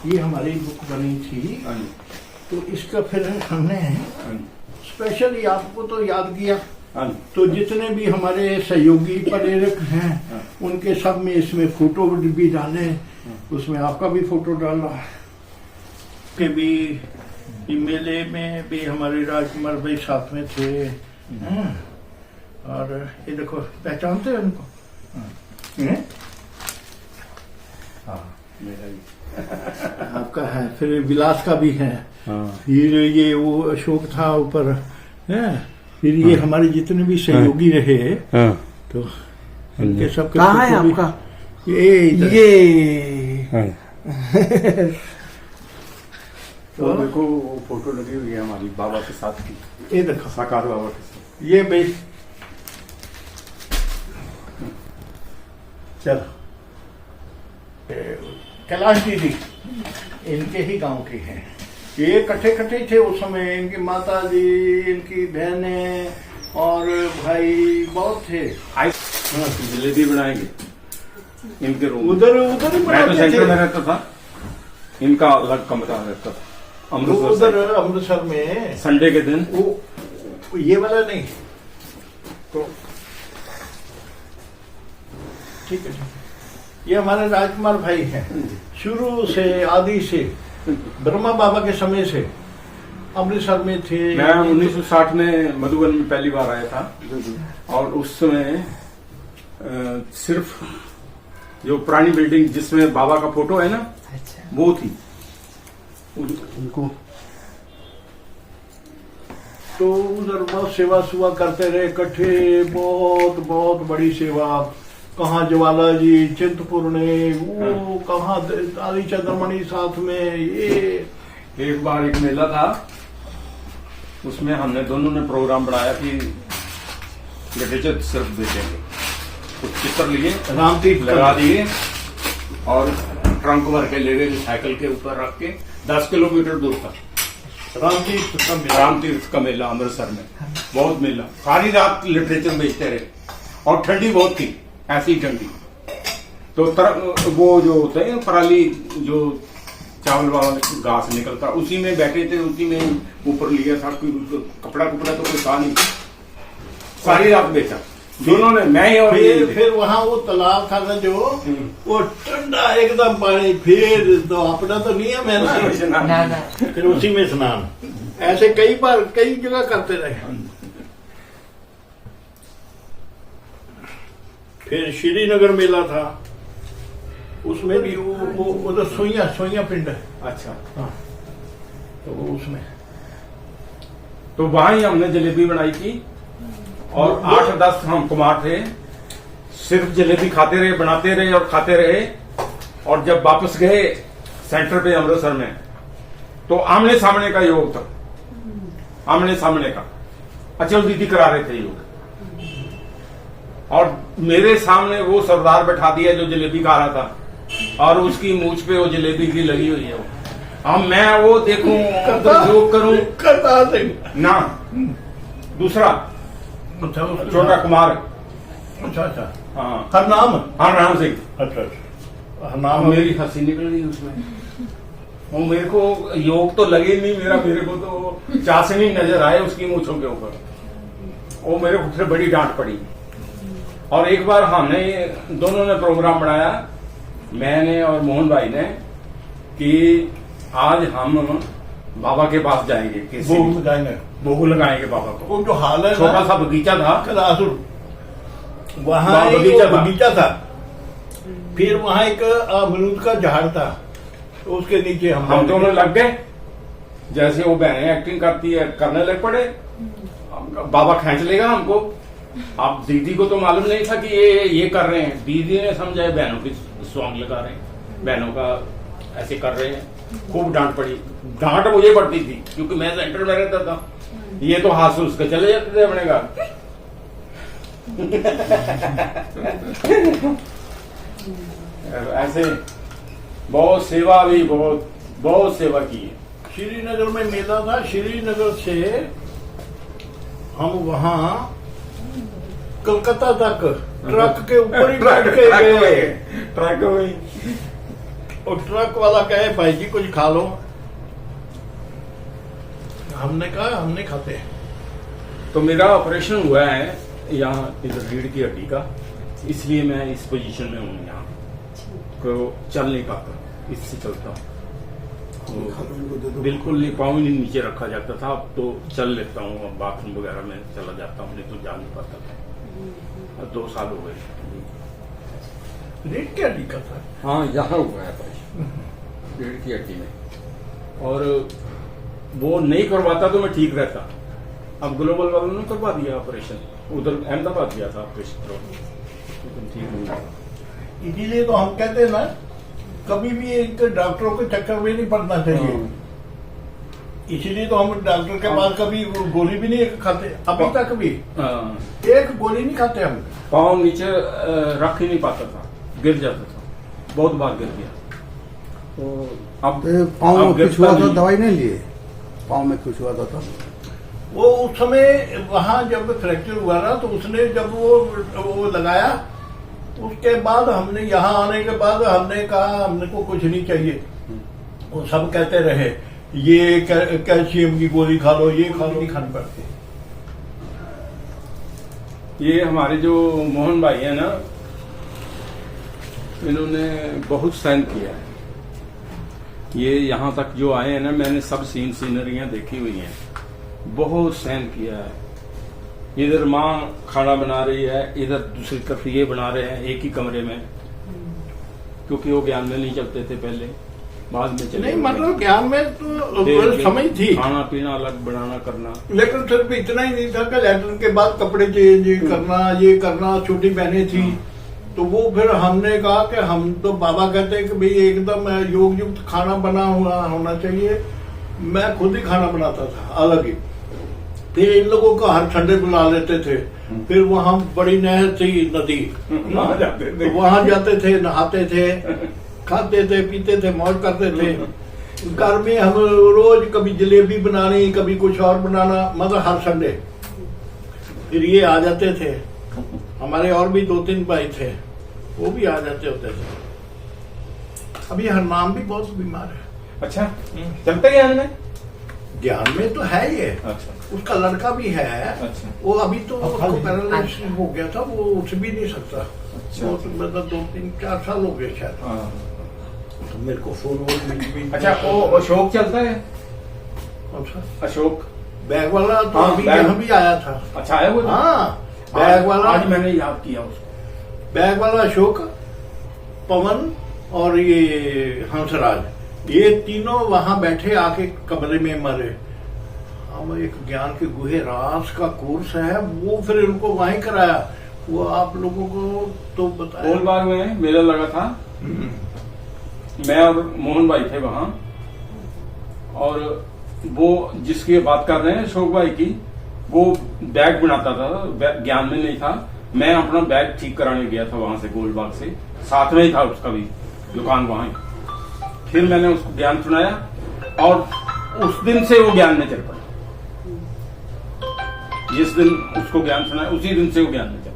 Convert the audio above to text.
ये हमारी बुक बनी थी, तो इसका फिर हमने स्पेशली आपको तो याद किया। तो जितने भी हमारे सहयोगी प्रेरक हैं उनके सब में इसमें फोटो भी डाले, उसमें आपका भी फोटो डाला के भी। मेले में भी हमारे राजकुमार भाई साथ में थे। और ये देखो, पहचानते हैं उनको? आपका है, फिर विलास का भी है। ये वो अशोक था ऊपर है। फिर ये हमारे जितने भी सहयोगी रहे तो इनके सब कहाँ है आपका? ये तो देखो वो फोटो लगी हुई है हमारी बाबा के साथ की, ये देखो साकार बाबा के साथ। ये भाई चलो, कैलाश दीदी इनके ही गांव के हैं। ये कट्ठे कट्ठे थे उस समय, इनकी माता जी, इनकी बहनें और भाई बहुत थे। जलेबी बनाएंगे इनके रूम। उधर उधर ही मैं तो सेंटर में बनाते रहता था, इनका अलग कमरा रहता था थे। अमृतसर उधर अमृतसर में संडे के दिन। वो ये वाला नहीं तो ठीक है। ये हमारे राजकुमार भाई हैं, शुरू से आदि से ब्रह्मा बाबा के समय से अमृतसर में थे। मैं 1960 में मधुबन में पहली बार आया था, और उस समय सिर्फ जो पुरानी बिल्डिंग जिसमें बाबा का फोटो है ना, वो थी उनको। तो उधर बहुत सेवा सुवा करते रहे इकट्ठे, बहुत बहुत बड़ी सेवा। कहाँ ज्वाला जी चिंतपूर्णे, वो कहाँ आदि चंद्रमणि साथ में। ये एक बार एक मेला था, उसमें हमने दोनों ने प्रोग्राम बनाया कि लिटरेचर सिर्फ बेचेंगे। कुछ चित्र लिए, रामतीर्थ लगा दिए और ट्रंक भर के ले गए साइकिल के ऊपर रख के 10 किलोमीटर दूर तक। रामतीर्थ का मेला अमृतसर में, बहुत मेला। सारी रात लिटरेचर बेचते रहे, और ठंडी बहुत थी, ऐसी ठंडी। तो वो जो होते हैं पराली, जो चावल वाला घास निकलता, उसी में बैठे थे, उसी में ऊपर लिया था। कपड़ा कुपड़ा तो कोई था नहीं, सारी रात बेचा दोनों ने, मैं ही। और फिर वहाँ वो तालाब था ना जो, वो ठंडा एकदम पानी, फिर तो अपना तो नियम है ना, फिर उसी में स्नान। ऐसे कई बार कई जगह करते रहे। फिर श्रीनगर मेला था, उसमें भी वो उधर सोइया पिंड है। अच्छा हाँ, तो वो उसमें तो वहां ही हमने जलेबी बनाई थी। और 8-10 हम कुमार थे, सिर्फ जलेबी खाते रहे, बनाते रहे और खाते रहे। और जब वापस गए सेंटर पे अमृतसर में, तो आमने सामने का योग था, आमने सामने का। अचल दीदी करा रहे थे योग, और मेरे सामने वो सरदार बैठा दिया जो जलेबी खा रहा था, और उसकी मूछ पे वो जलेबी की लगी हुई है। अब मैं वो देखूं तो योग करूं ना, दूसरा छोटा कुमार। अच्छा अच्छा हाँ, हरनाम सिंह। अच्छा हरनाम। मेरी हंसी निकल गई उसमें। वो मेरे को योग तो लगे नहीं मेरा, मेरे को तो चाशनी नजर आए उसकी मूछों के ऊपर। वो मेरे को फिर बड़ी डांट पड़ी। और एक बार हमने दोनों ने प्रोग्राम बनाया, मैंने और मोहन भाई ने, कि आज हम बाबा के पास जाएंगे, भोग लगाएंगे बाबा को। वो जो हाल है, छोटा सा बगीचा था, वहाँ बगीचा था। फिर वहाँ एक अमरूद का झाड़ था, तो उसके नीचे हम दोनों लग गए। जैसे वो बहनें एक्टिंग करती है, करने लग पड़े। बाबा खींच लेगा हमको। अब दीदी को तो मालूम नहीं था कि ये कर रहे हैं। दीदी ने समझा बहनों की सॉन्ग लगा रहे हैं, बहनों का ऐसे कर रहे हैं। खूब डांट पड़ी। डांट मुझे पड़ती थी क्योंकि मैं सेंटर में रहता था। ये तो हाथ से उसके चले जाते थे अपने घर। ऐसे बहुत सेवा भी, बहुत सेवा की है। श्रीनगर में मेला था, श्रीनगर से हम वहां कलकत्ता तक ट्रक के ऊपर ही बैठ के गए। ट्रक में और ट्रक वाला कहे भाई जी कुछ खा लो, हमने कहा हम नहीं खाते। तो मेरा ऑपरेशन हुआ है यहाँ इधर रीढ़ की हड्डी का, इसलिए मैं इस पोजीशन में हूँ यहाँ, को चल नहीं पाता, इससे चलता हूँ। तो बिल्कुल नहीं, पाँव नहीं नीचे रखा जाता था, अब तो चल लेता हूँ, अब बाथरूम वगैरह में चला जाता हूँ, नहीं तो जा नहीं पाता था। अब 2 साल हो गए। रीढ़ की हड्डी का था? हाँ, यहाँ हुआ है भाई, रीढ़ की हड्डी में, और वो नहीं करवाता तो मैं ठीक रहता। अब ग्लोबल वालों ने करवा दिया ऑपरेशन, उधर अहमदाबाद गया था ऑपरेशन तो ठीक नहीं हुआ। इसीलिए तो हम कहते हैं ना, कभी भी एक डॉक्टरों के चक्कर में नहीं पड़ना चाहिए। इसीलिए तो हम डॉक्टर के पास कभी गोली भी नहीं खाते, अभी तक भी एक गोली नहीं खाते हम। पाँव नीचे रख ही नहीं पाता था, गिर जाता था, बहुत बार गिर गया। तो अब पाँव में अब कुछ हुआ गिरता था, नहीं। दवाई नहीं लिए? पाँव में कुछ हुआ था? वो उस समय वहां जब फ्रैक्चर हुआ ना, तो उसने जब वो लगाया, उसके बाद हमने यहाँ आने के बाद हमने कहा हमने को कुछ नहीं चाहिए। वो सब कहते रहे ये कैल्शियम की गोली खा लो, ये खा लो, नहीं खानी पड़ती। ये हमारे जो मोहन भाई है ना, इन्होंने बहुत सहन किया है। ये यहाँ तक जो आए हैं ना, मैंने सब सीनरियां देखी हुई हैं, बहुत सहन किया है। इधर माँ खाना बना रही है, इधर दूसरी तरफ ये बना रहे हैं एक ही कमरे में, क्योंकि वो ज्ञान में नहीं चलते थे पहले, बाद में चले। नहीं मतलब ज्ञान में तो समझ थी, खाना पीना अलग बनाना करना, लेकिन सिर्फ इतना ही नहीं था कि लैट्रिन के बाद कपड़े चेंज करना, ये करना। छोटी बहनें थी, तो वो फिर हमने कहा कि हम तो बाबा कहते हैं कि भाई एकदम योग युक्त खाना बना हुआ होना चाहिए। मैं खुद ही खाना बनाता था अलग ही। फिर इन लोगों को हर ठंडे बुला लेते थे। फिर वहां बड़ी नहर थी, नदी, वहां जाते थे, नहाते थे, खाते थे, पीते थे, मौज करते थे। घर में हम रोज कभी जलेबी बनानी, कभी कुछ और बनाना, मतलब हर संडे। फिर ये आ जाते थे, हमारे और भी 2-3 भाई थे, वो भी आ जाते होते थे। अभी हरनाम भी बहुत बीमार है। अच्छा, चलते ज्ञान में? ज्ञान में तो है ये। अच्छा, उसका लड़का भी है। अच्छा। वो अभी तो उसको पैरालिसिस हो गया था, वो उठ भी नहीं सकता। अच्छा। वो तो मतलब 2-3-4 साल हो गए शायद। तो मेरे को फोन भी। अच्छा, वो अशोक चलता है? कौन सा? अशोक बैग वाला तो हाँ, अभी बैग। यहाँ भी आया था। अच्छा है वो? हाँ, बैग वाला। आज मैंने याद किया उसको। बैग वाला अशोक, पवन और ये हंसराज, ये तीनों वहां बैठे आके कमरे में मरे। हम एक ज्ञान के गुहे रास का कोर्स है, वो फिर उनको वहीं कराया। वो आप लोगों को तो बताया। गोलबाग में मेला लगा था, मैं और मोहन भाई थे वहां, और वो जिसकी बात कर रहे हैं अशोक भाई की, वो बैग बनाता था, ज्ञान में नहीं था। मैं अपना बैग ठीक कराने गया था वहां से, गोलबाग से, साथ में ही था उसका भी दुकान वहां ही। फिर मैंने उसको ज्ञान सुनाया, और उस दिन से वो ज्ञान में चल पड़ा। जिस दिन उसको ज्ञान सुनाया, उसी दिन से वो ज्ञान में चल